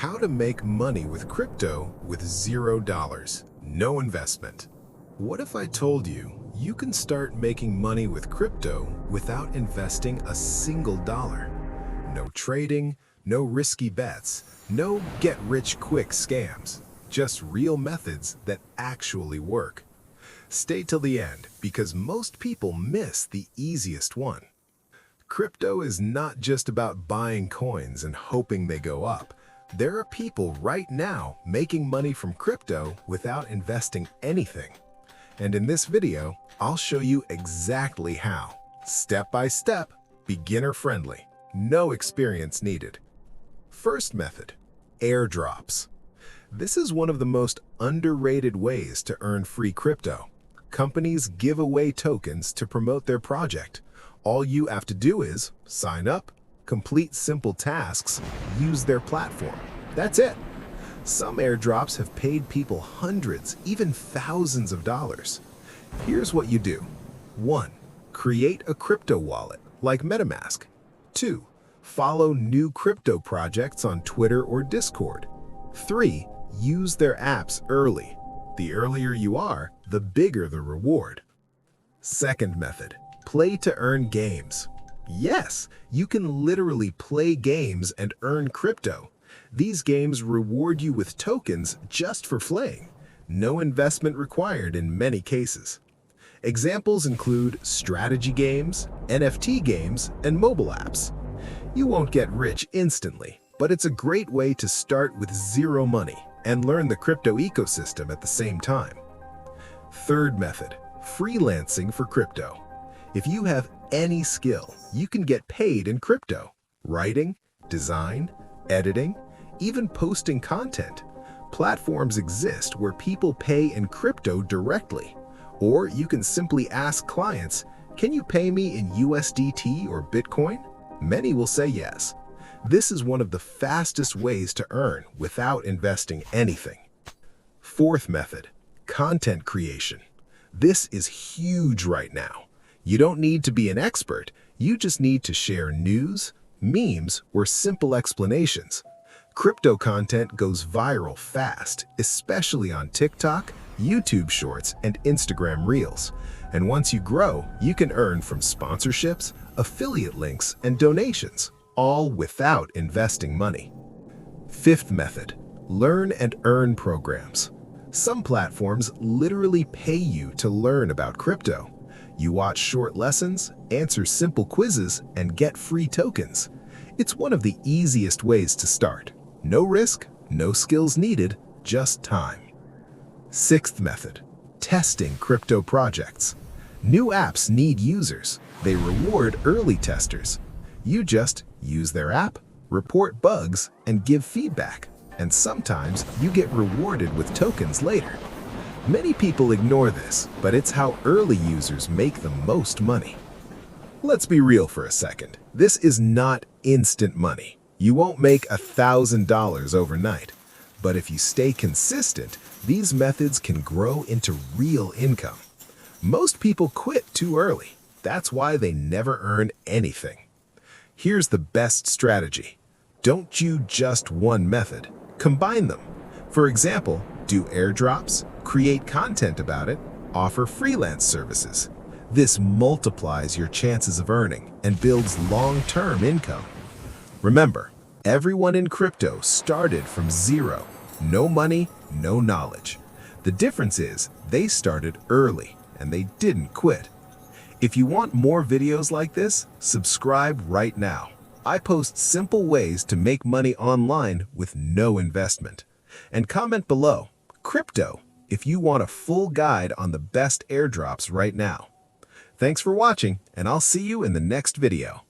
How to make money with crypto with $0, no investment. What if I told you you can start making money with crypto without investing a single dollar? No trading, no risky bets, no get-rich-quick scams, just real methods that actually work. Stay till the end because most people miss the easiest one. Crypto is not just about buying coins and hoping they go up. There are people right now making money from crypto without investing anything. And in this video, I'll show you exactly how. Step by step, beginner-friendly, no experience needed. First method, airdrops. This is one of the most underrated ways to earn free crypto. Companies give away tokens to promote their project. All you have to do is sign up, complete simple tasks, use their platform. That's it. Some airdrops have paid people hundreds, even thousands of dollars. Here's what you do. 1. Create a crypto wallet, like DeniMax. 2. Follow new crypto projects on Twitter or Discord. 3. Use their apps early. The earlier you are, the bigger the reward. Second method, play to earn games. Yes, you can literally play games and earn crypto. These games reward you with tokens just for playing. No investment required in many cases. Examples include strategy games, NFT games, and mobile apps. You won't get rich instantly, but it's a great way to start with zero money and learn the crypto ecosystem at the same time. Third method, freelancing for crypto. If you have any skill, you can get paid in crypto. Writing, design, editing, even posting content. Platforms exist where people pay in crypto directly. Or you can simply ask clients, can you pay me in USDT or Bitcoin? Many will say yes. This is one of the fastest ways to earn without investing anything. Fourth method, content creation. This is huge right now. You don't need to be an expert, you just need to share news, memes, or simple explanations. Crypto content goes viral fast, especially on TikTok, YouTube Shorts, and Instagram Reels. And once you grow, you can earn from sponsorships, affiliate links, and donations, all without investing money. Fifth method, learn and earn programs. Some platforms literally pay you to learn about crypto. You watch short lessons, answer simple quizzes, and get free tokens. It's one of the easiest ways to start. No risk, no skills needed, just time. Sixth method, testing crypto projects. New apps need users. They reward early testers. You just use their app, report bugs, and give feedback. And sometimes you get rewarded with tokens later. Many people ignore this, but it's how early users make the most money. Let's be real for a second. This is not instant money. You won't make $1,000 overnight. But if you stay consistent, these methods can grow into real income. Most people quit too early. That's why they never earn anything. Here's the best strategy. Don't choose just one method. Combine them. For example, do airdrops, create content about it, offer freelance services. This multiplies your chances of earning and builds long-term income. Remember, everyone in crypto started from zero. No money, no knowledge. The difference is they started early and they didn't quit. If you want more videos like this, subscribe right now. I post simple ways to make money online with no investment. And comment below, crypto, if you want a full guide on the best airdrops right now. Thanks for watching, and I'll see you in the next video.